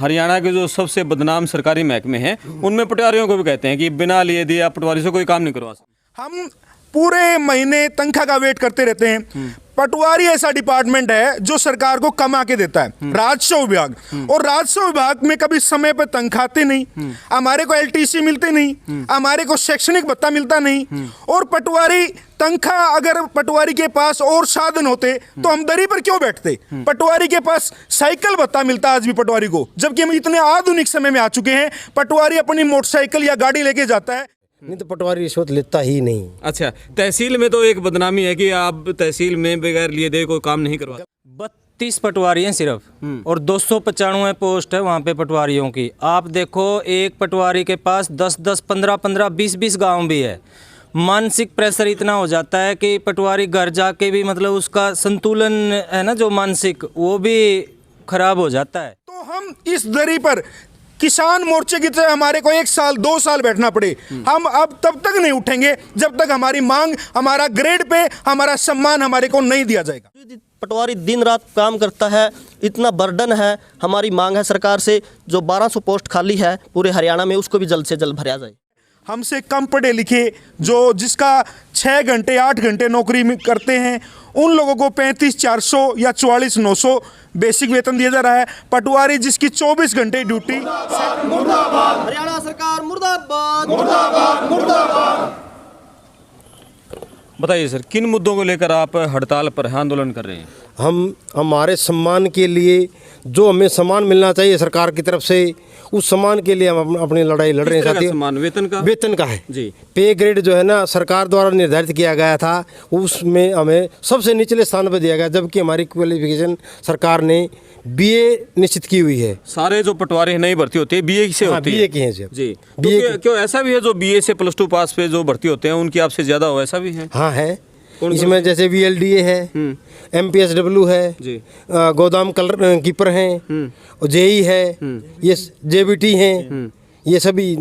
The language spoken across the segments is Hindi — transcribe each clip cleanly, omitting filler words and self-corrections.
हरियाणा के जो सबसे बदनाम सरकारी महकमे हैं उनमें पटवारियों को भी कहते हैं कि बिना लिए दिए आप पटवारी से कोई काम नहीं करवा सकते। हम पूरे महीने तनख्वाह का वेट करते रहते हैं। पटवारी ऐसा डिपार्टमेंट है जो सरकार को कमा के देता है, राजस्व विभाग, और राजस्व विभाग में कभी समय पर तनख्वाह आते नहीं, हमारे को एलटीसी मिलते नहीं, हमारे को शैक्षणिक भत्ता मिलता नहीं। और पटवारी तनख्वाह, अगर पटवारी के पास और साधन होते तो हम दरी पर क्यों बैठते। पटवारी के पास साइकिल भत्ता मिलता आज भी पटवारी को, जबकि हम इतने आधुनिक समय में आ चुके हैं। पटवारी अपनी मोटरसाइकिल या गाड़ी लेके जाता है, नहीं तो पटवारी रिश्वत लेता ही नहीं। अच्छा, तहसील में तो एक बदनामी है कि आप तहसील में बगैर लिए दे कोई काम नहीं करवा। 32 पटवारी हैं सिर्फ, और 295 पोस्ट है वहाँ पे पटवारियों की। आप देखो एक पटवारी के पास 10-10, 15-15, 20-20 गांव भी है। मानसिक प्रेशर इतना हो जाता है कि पटवारी घर जाके भी मतलब उसका संतुलन है ना जो मानसिक, वो भी खराब हो जाता है। तो हम इस दरी पर किसान मोर्चे की तरह हमारे को 1 साल 2 साल बैठना पड़े, हम अब तब तक नहीं उठेंगे जब तक हमारी मांग, हमारा ग्रेड पे हमारा सम्मान हमारे को नहीं दिया जाएगा। पटवारी दिन रात काम करता है, इतना बर्डन है। हमारी मांग है सरकार से जो 1200 पोस्ट खाली है पूरे हरियाणा में, उसको भी जल्द से जल्द भरा जाए। हमसे कम पढ़े लिखे जो जिसका 6 घंटे 8 घंटे नौकरी में करते हैं, उन लोगों को 35,400 या 44,900 बेसिक वेतन दिया जा रहा है। पटवारी जिसकी 24 घंटे ड्यूटी। मुर्दाबाद हरियाणा सरकार, मुर्दाबाद मुर्दाबाद मुर्दाबाद। बताइए सर, किन मुद्दों को लेकर आप हड़ताल पर आंदोलन कर रहे हैं? हम हमारे सम्मान के लिए, जो हमें सम्मान मिलना चाहिए सरकार की तरफ से, उस सम्मान के लिए हम अपनी लड़ाई लड़ रहे हैं साथियों। सम्मान वेतन का है जी। पे ग्रेड जो है ना सरकार द्वारा निर्धारित किया गया था, उसमें हमें सबसे निचले स्थान पर दिया गया, जबकि हमारी क्वालिफिकेशन सरकार ने बीए निश्चित की हुई है। सारे जो पटवारी नहीं भर्ती होते बीए से होते हैं? बीए की हैं जी। तो क्यों ऐसा भी है जो बीए से +2 पास पे जो भर्ती होते हैं उनकी आपसे ज्यादा हो, ऐसा भी है? हाँ है। इसमें जैसे VLDA है, MPSW है जी, गोदाम कलर कीपर हैं, और JE है, ये JBT हैं, ये सभी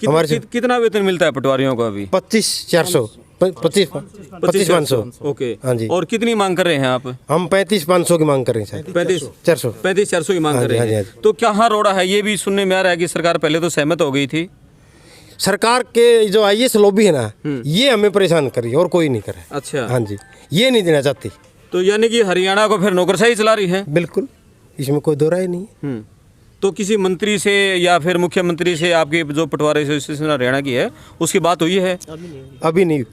हमारे। कितना वेतन मिलता है पटवारियों को अभी? 25,400, 25,500। ओके, हाँ जी। और कितनी मांग कर रहे हैं आप? हम 35,500 की मांग कर रहे हैं सर। 35,400 की मांग कर रहे हैं। तो क्या हाँ रोड़ा है? ये भी सुनने में आ रहा है कि सरकार पहले तो सहमत हो गई थी। सरकार के जो IAS लॉबी है ना, ये हमें परेशान करी और कोई नहीं करे। अच्छा, हाँ जी, ये नहीं देना चाहती। तो यानी कि हरियाणा को फिर नौकरशाही चला रही है? बिल्कुल, इसमें कोई दो राय नहीं। तो किसी मंत्री से या फिर मुख्यमंत्री से आपकी जो पटवारी एसोसिएशन हरियाणा की है उसकी बात हुई है? अभी नहीं।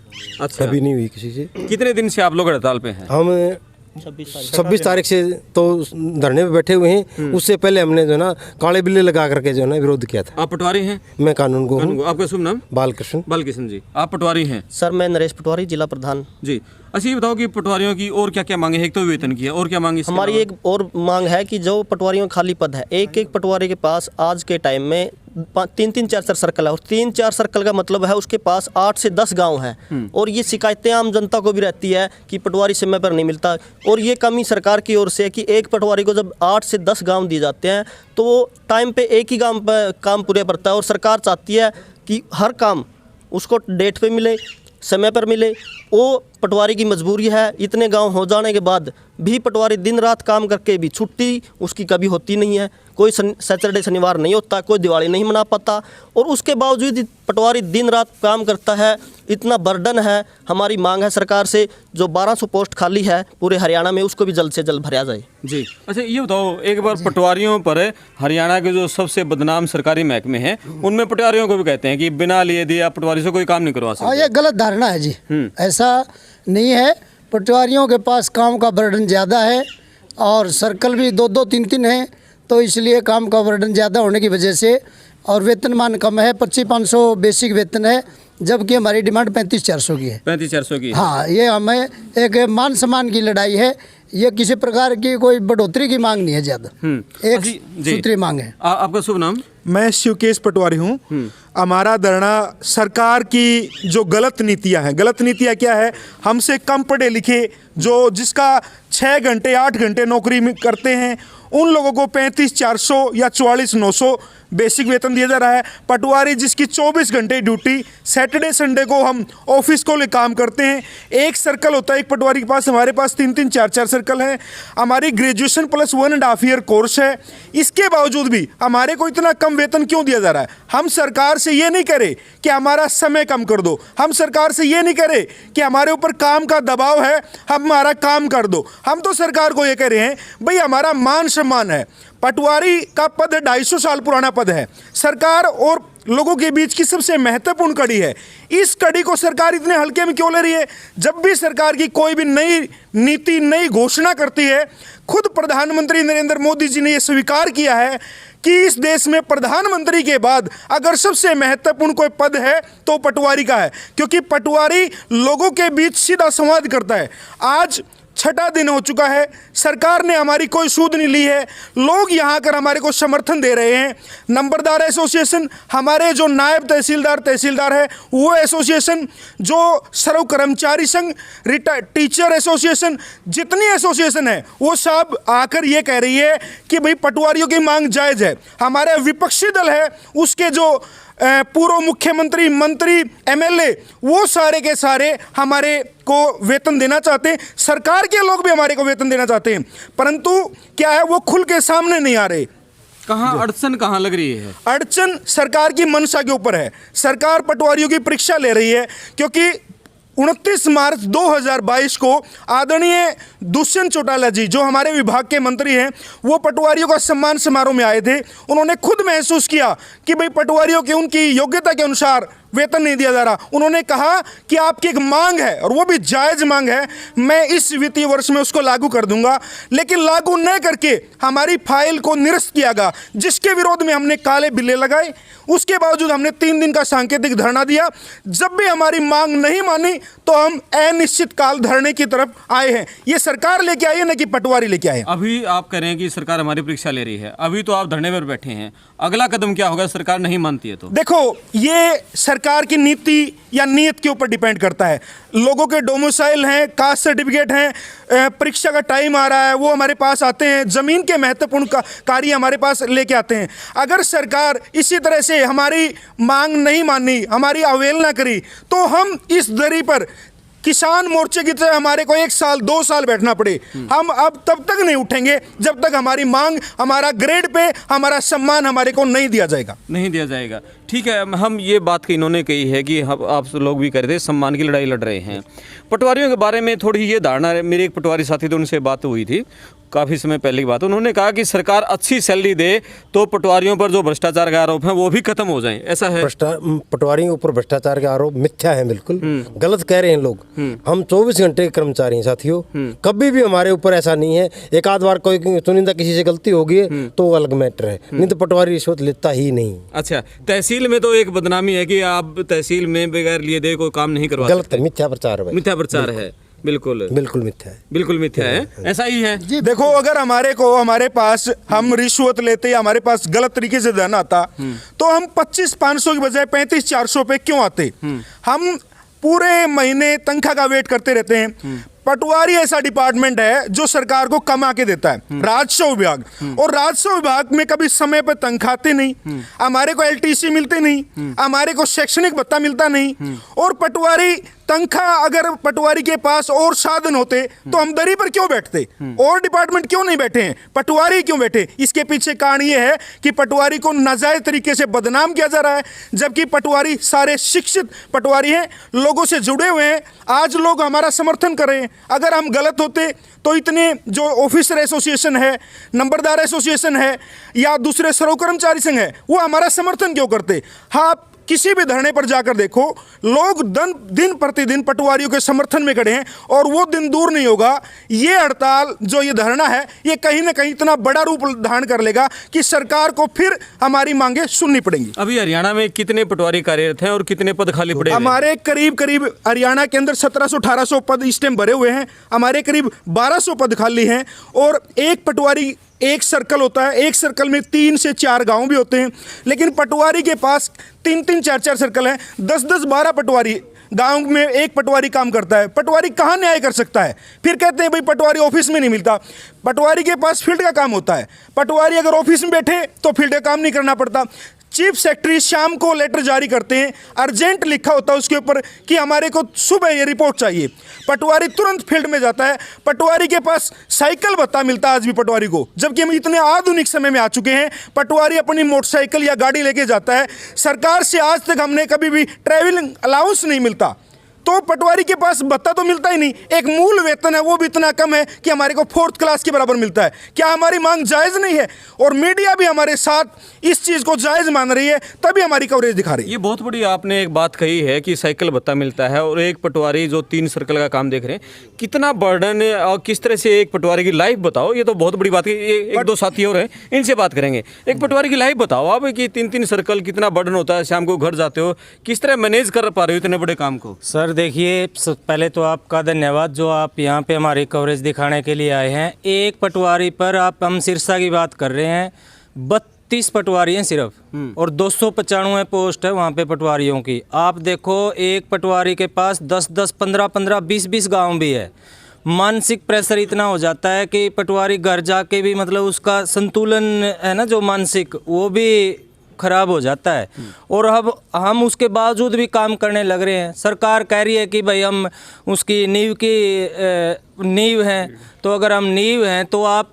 अच्छा, अभी नहीं हुई किसी से। कितने दिन से आप लोग हड़ताल पे हैं? हम 26 तारीख से तो धरने पे बैठे हुए हैं। उससे पहले हमने जो ना काले बिल्ले लगा करके जो ना विरोध किया था। आप पटवारी हैं? मैं कानून को हूँ। आपका शुभ नाम? बालकृष्ण जी। आप पटवारी हैं? सर मैं नरेश पटवारी, जिला प्रधान जी। अच्छा, ये बताओ कि पटवारियों की और क्या क्या मांगे हैं? एक तो वेतन की है, और क्या मांगे? हमारी एक और मांग है कि जो पटवारियों खाली पद है, एक पटवारी के पास आज के टाइम में 3-3, 4-4 सर्कल है, और 3-4 सर्कल का मतलब है उसके पास 8 से 10 गांव हैं। और ये शिकायतें आम जनता को भी रहती है कि पटवारी समय पर नहीं मिलता, और ये कमी सरकार की ओर से कि एक पटवारी को जब 8 से 10 गांव दिए जाते हैं तो वो टाइम पे एक ही गांव पर काम पूरे करता है। और सरकार चाहती है कि हर काम उसको डेट पे मिले, समय पर मिले। वो पटवारी की मजबूरी है। इतने गांव हो जाने के बाद भी पटवारी दिन रात काम करके भी छुट्टी उसकी कभी होती नहीं है। कोई सैटरडे शनिवार नहीं होता, कोई दिवाली नहीं मना पाता, और उसके बावजूद पटवारी दिन रात काम करता है। इतना बर्डन है। हमारी मांग है सरकार से जो 1200 पोस्ट खाली है पूरे हरियाणा में, उसको भी जल्द से जल्द भरा जाए। जी। अच्छा, ये बताओ एक बार, पटवारियों पर हरियाणा के जो सबसे बदनाम सरकारी महकमे हैं उनमें पटवारियों को भी कहते हैं कि बिना लिए दिए आप पटवारी से कोई काम नहीं करवा सकते। ये गलत धारणा है जी, ऐसा नहीं है। पटवारियों के पास काम का बर्डन ज़्यादा है, और सर्कल भी 2-2, 3-3 हैं, तो इसलिए काम का बर्डन ज़्यादा होने की वजह से, और वेतनमान कम है। 25,500 बेसिक वेतन है, जबकि हमारी डिमांड 35,400 की है। 35,400 की? हाँ, ये हमें एक मान सम्मान की लड़ाई है। ये किसी प्रकार की कोई बढ़ोतरी की मांग नहीं है, ज़्यादा एक सूत्री मांग है। आपका शुभ नाम? मैं शिवकेश पटवारी हूँ। हमारा धरना सरकार की जो गलत नीतियाँ हैं, गलत नीतियाँ क्या है, हमसे कम पढ़े लिखे जो जिसका 6 घंटे 8 घंटे नौकरी में करते हैं, उन लोगों को 35,400 या 44,900 बेसिक वेतन दिया जा रहा है। पटवारी जिसकी 24 घंटे ड्यूटी, सैटरडे संडे को हम ऑफिस को ले काम करते हैं। एक सर्कल होता है एक पटवारी के पास, हमारे पास 3-3 4-4 सर्कल हैं। हमारी ग्रेजुएशन प्लस 1.5 ईयर कोर्स है। इसके बावजूद भी हमारे को इतना कम वेतन क्यों दिया जा रहा है? हम सरकार से ये नहीं करे कि हमारा समय कम कर दो, हम सरकार से ये नहीं करे कि हमारे ऊपर काम का दबाव है, हमारा काम कर दो। हम तो सरकार को ये कह रहे हैं भाई हमारा मान सम्मान है। पटवारी का पद 250 साल पुराना पद है, सरकार और लोगों के बीच की सबसे महत्वपूर्ण कड़ी है। इस कड़ी को सरकार इतने हल्के में क्यों ले रही है? जब भी सरकार की कोई भी नई नीति, नई घोषणा करती है, खुद प्रधानमंत्री नरेंद्र मोदी जी ने यह स्वीकार किया है कि इस देश में प्रधानमंत्री के बाद अगर सबसे महत्वपूर्ण कोई पद है तो पटवारी का है, क्योंकि पटवारी लोगों के बीच सीधा संवाद करता है। आज 6ठा दिन हो चुका है, सरकार ने हमारी कोई सूद नहीं ली है, लोग यहाँ आकर हमारे को समर्थन दे रहे हैं। नंबरदार एसोसिएशन, हमारे जो नायब तहसीलदार है वो एसोसिएशन, जो सर्व कर्मचारी संघ, टीचर एसोसिएशन, जितनी एसोसिएशन है वो सब आकर ये कह रही है कि भाई पटवारियों की मांग जायज़ है। हमारे विपक्षी दल है उसके जो पूर्व मुख्यमंत्री, मंत्री, एमएलए, वो सारे के सारे हमारे को वेतन देना चाहते हैं। सरकार के लोग भी हमारे को वेतन देना चाहते हैं, परंतु क्या है वो खुल के सामने नहीं आ रहे। कहाँ अड़चन कहाँ लग रही है? अड़चन सरकार की मंशा के ऊपर है। सरकार पटवारियों की परीक्षा ले रही है क्योंकि 29 मार्च 2022 को आदरणीय दुष्यंत चौटाला जी, जो हमारे विभाग के मंत्री हैं, वो पटवारियों का सम्मान समारोह में आए थे। उन्होंने खुद महसूस किया कि भाई पटवारियों की उनकी योग्यता के अनुसार वेतन नहीं दिया जा रहा। उन्होंने कहा कि आपकी एक मांग है और वो भी जायज़ मांग है, मैं इस वित्तीय वर्ष में उसको लागू कर दूंगा। लेकिन लागू न करके हमारी फाइल को निरस्त किया गया, जिसके विरोध में हमने काले बिल्ले लगाए। उसके बावजूद हमने 3 दिन का सांकेतिक धरना दिया। जब भी हमारी मांग नहीं मानी तो हम अनिश्चित काल धरने की तरफ आए हैं। ये सरकार लेके आई है, न कि पटवारी लेके आए हैं। अभी आप कह रहे हैं कि सरकार हमारी परीक्षा ले रही है, अभी तो आप धरने पर बैठे हैं, अगला कदम क्या होगा सरकार नहीं मानती है तो? देखो, ये सरकार की नीति या नीयत के ऊपर डिपेंड करता है। लोगों के डोमिसाइल हैं, कास्ट सर्टिफिकेट हैं, परीक्षा का टाइम आ रहा है, वो हमारे पास आते हैं, ज़मीन के महत्वपूर्ण कार्य हमारे पास लेके आते हैं। अगर सरकार इसी तरह से हमारी मांग नहीं मानी, हमारी अवहेलना करी, तो हम इस दरी पर किसान मोर्चे की तरह हमारे को 1 साल 2 साल बैठना पड़े, हम अब तब तक नहीं उठेंगे जब तक हमारी मांग, हमारा ग्रेड पे, हमारा सम्मान हमारे को नहीं दिया जाएगा। ठीक है, हम ये बात इन्होंने कही है कि हम आप लोग भी कह रहे थे सम्मान की लड़ाई लड़ रहे हैं। पटवारियों के बारे में थोड़ी ये धारणा है, मेरे एक पटवारी साथी थे, उनसे बात हुई थी काफ़ी समय पहले की बात। उन्होंने कहा कि सरकार अच्छी सैलरी दे तो पटवारियों पर जो भ्रष्टाचार के आरोप हैं वो भी खत्म हो जाएं, ऐसा है? पटवारियों पर भ्रष्टाचार के आरोप मिथ्या है, बिल्कुल गलत कह रहे हैं लोग। हम 24 घंटे के कर्मचारी हैं साथियों, कभी भी हमारे ऊपर ऐसा नहीं है। एक आध बार कोई चुनिंदा किसी से गलती होगी तो अलग मैटर है, नहीं तो पटवारी रिश्वत लेता ही नहीं। अच्छा, तहसील में तो एक बदनामी है कि आप तहसील में बगैर लिए दे कोई काम नहीं करवा गलत है, मिथ्या प्रचार है, मिथ्या प्रचार है, बिल्कुल मिथ्या है, ऐसा ही है। देखो, अगर हमारे पास हम रिश्वत लेते या हमारे पास गलत तरीके से धन आता तो हम 25,500 की बजाय 35,400 पे क्यों आते? हम पूरे महीने तनख्वाह का वेट करते रहते हैं। पटवारी ऐसा डिपार्टमेंट है जो सरकार को कमा के देता है, राजस्व विभाग, और राजस्व विभाग में कभी समय पर तनख्वाहते नहीं, हमारे को एलटीसी मिलते नहीं, हमारे को शैक्षणिक भत्ता मिलता नहीं। और पटवारी तनख्वाह, अगर पटवारी के पास और साधन होते तो हम दरी पर क्यों बैठते? और डिपार्टमेंट क्यों नहीं बैठे हैं, पटवारी क्यों बैठे? इसके पीछे कारण ये है कि पटवारी को नाजायज तरीके से बदनाम किया जा रहा है, जबकि पटवारी सारे शिक्षित पटवारी हैं, लोगों से जुड़े हुए हैं। आज लोग हमारा समर्थन कर रहे हैं। अगर हम गलत होते तो इतने जो ऑफिसर एसोसिएशन है, नंबरदार एसोसिएशन है या दूसरे सर्व कर्मचारी संघ है, वो हमारा समर्थन क्यों करते? हाँ, किसी भी धरने पर जाकर देखो, लोग दिन प्रतिदिन पटवारियों के समर्थन में खड़े हैं और वो दिन दूर नहीं होगा। ये हड़ताल, जो ये धरना है, ये कहीं ना कहीं इतना बड़ा रूप धारण कर लेगा कि सरकार को फिर हमारी मांगे सुननी पड़ेंगी। अभी हरियाणा में कितने पटवारी कार्यरत हैं और कितने पद खाली पड़े? हमारे करीब हरियाणा के अंदर 1700-1800 पद इस टाइम भरे हुए हैं। हमारे करीब 1200 पद खाली हैं और एक पटवारी, एक सर्कल होता है, एक सर्कल में 3 से 4 गांव भी होते हैं। लेकिन पटवारी के पास 3-3 4-4 सर्कल हैं, 10-10 12 पटवारी गांव में एक पटवारी काम करता है, पटवारी कहाँ न्याय कर सकता है? फिर कहते हैं भाई पटवारी ऑफिस में नहीं मिलता। पटवारी के पास फील्ड का काम होता है, पटवारी अगर ऑफिस में बैठे तो फील्ड का काम नहीं करना पड़ता। चीफ सेक्रेटरी शाम को लेटर जारी करते हैं, अर्जेंट लिखा होता है उसके ऊपर कि हमारे को सुबह ये रिपोर्ट चाहिए, पटवारी तुरंत फील्ड में जाता है। पटवारी के पास साइकिल भत्ता मिलता है आज भी पटवारी को, जबकि हम इतने आधुनिक समय में आ चुके हैं। पटवारी अपनी मोटरसाइकिल या गाड़ी लेके जाता है। सरकार से आज तक हमने कभी भी ट्रैवलिंग अलाउंस नहीं मिलता, तो पटवारी के पास भत्ता तो मिलता ही नहीं। एक मूल वेतन है वो भी इतना कम है कि हमारे को 4th क्लास के बराबर मिलता है। क्या हमारी मांग जायज़ नहीं है? और मीडिया भी हमारे साथ इस चीज़ को जायज़ मान रही है, तभी हमारी कवरेज दिखा रही है। ये बहुत बड़ी आपने एक बात कही है कि साइकिल भत्ता मिलता है और एक पटवारी जो 3 सर्कल का काम देख रहे हैं, कितना बर्डन है और किस तरह से एक पटवारी की लाइफ बताओ। ये तो बहुत बड़ी बात है। एक दो साथी और हैं, इनसे बात करेंगे। एक पटवारी की लाइफ बताओ आप कि 3-3 सर्कल कितना बर्डन होता है, शाम को घर जाते हो, किस तरह मैनेज कर पा रहे हो इतने बड़े काम को? सर देखिए, पहले तो आपका धन्यवाद जो आप यहाँ पे हमारी कवरेज दिखाने के लिए आए हैं। एक पटवारी पर हम सिरसा की बात कर रहे हैं, 32 पटवारी हैं सिर्फ, और 295 पोस्ट है वहाँ पे पटवारियों की। आप देखो एक पटवारी के पास 10-10, 15-15, 20-20 गांव भी है। मानसिक प्रेशर इतना हो जाता है कि पटवारी घर जाके भी मतलब उसका संतुलन है ना जो मानसिक, वो भी खराब हो जाता है। और अब हम उसके बावजूद भी काम करने लग रहे हैं। सरकार कह रही है कि भाई हम उसकी नींव हैं, तो अगर हम नींव हैं तो आप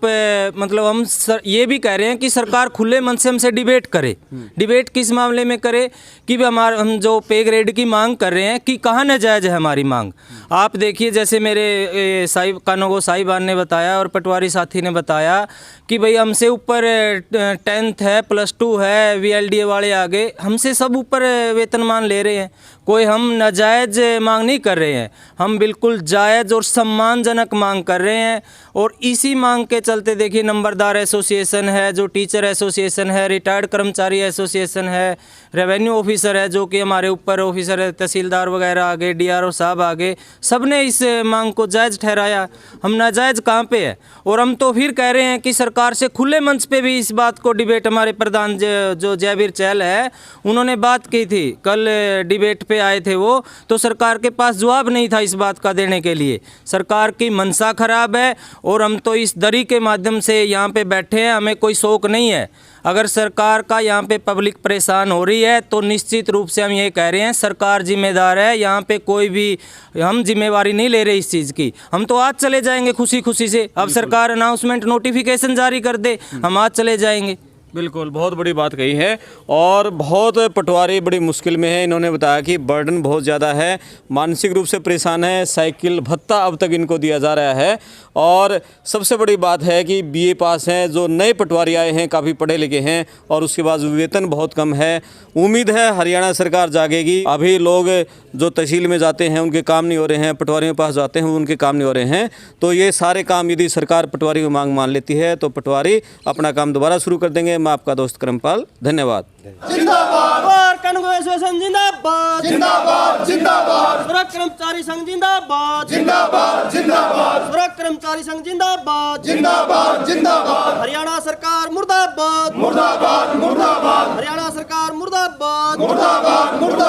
मतलब हम ये भी कह रहे हैं कि सरकार खुले मन से हमसे डिबेट करे। डिबेट किस मामले में करे कि हम जो पे ग्रेड की मांग कर रहे हैं कि कहाँ नाजायज़ है हमारी मांग। आप देखिए जैसे मेरे कानोगो साहिबान ने बताया और पटवारी साथी ने बताया कि भाई हमसे ऊपर 10th है, +2 है, VLDA वाले आगे हमसे सब ऊपर वेतनमान ले रहे हैं। कोई हम नाजायज़ मांग नहीं कर रहे हैं, हम बिल्कुल जायज़ और सम्मानजनक मांग कर रहे हैं। और इसी मांग के चलते देखिए नंबरदार एसोसिएशन है, जो टीचर एसोसिएशन है, रिटायर्ड कर्मचारी एसोसिएशन है, रेवेन्यू ऑफिसर है जो कि हमारे ऊपर ऑफिसर है, तहसीलदार वगैरह आगे, DRO साहब आगे, सब ने इस मांग को जायज़ ठहराया। हम नाजायज़ कहाँ पे है? और हम तो फिर कह रहे हैं कि सरकार से खुले मंच पे भी इस बात को डिबेट, हमारे प्रधान जो जयवीर चहल है उन्होंने बात की थी, कल डिबेट पे आए थे वो, तो सरकार के पास जवाब नहीं था इस बात का देने के लिए। सरकार की मनसा खराब है और हम तो इस दरी के माध्यम से यहाँ पे बैठे हैं, हमें कोई शौक नहीं है। अगर सरकार का यहाँ पे पब्लिक परेशान हो रही है तो निश्चित रूप से हम ये कह रहे हैं सरकार जिम्मेदार है, यहाँ पे कोई भी हम जिम्मेवारी नहीं ले रहे इस चीज़ की। हम तो आज चले जाएंगे खुशी खुशी से, अब सरकार अनाउंसमेंट नोटिफिकेशन जारी कर दे, हम आज चले जाएंगे। बिल्कुल, बहुत बड़ी बात कही है। और बहुत पटवारी बड़ी मुश्किल में है। इन्होंने बताया कि बर्डन बहुत ज़्यादा है, मानसिक रूप से परेशान है। साइकिल भत्ता अब तक इनको दिया जा रहा है। और सबसे बड़ी बात है कि BA पास हैं, जो नए पटवारी आए हैं काफ़ी पढ़े लिखे हैं, और उसके बाद वेतन बहुत कम है। उम्मीद है हरियाणा सरकार जागेगी। अभी लोग जो तहसील में जाते हैं उनके काम नहीं हो रहे हैं, पटवारियों के पास जाते हैं उनके काम नहीं हो रहे हैं। तो ये सारे काम यदि सरकार पटवारी की मांग मान लेती है तो पटवारी अपना काम दोबारा शुरू कर देंगे। मैं आपका दोस्त करमपाल, धन्यवाद। जिंदाबाद कानून एसोसिएशन, जिंदाबाद जिंदाबाद जिंदाबाद। सुरक्षा कर्मचारी संघ जिंदाबाद जिंदाबाद जिंदाबाद। सुरक्षा कर्मचारी संघ जिंदाबाद जिंदाबाद जिंदाबाद। हरियाणा सरकार मुर्दाबाद मुर्दाबाद मुर्दाबाद। हरियाणा सरकार मुर्दाबाद मुर्दाबाद मुर्दाबाद।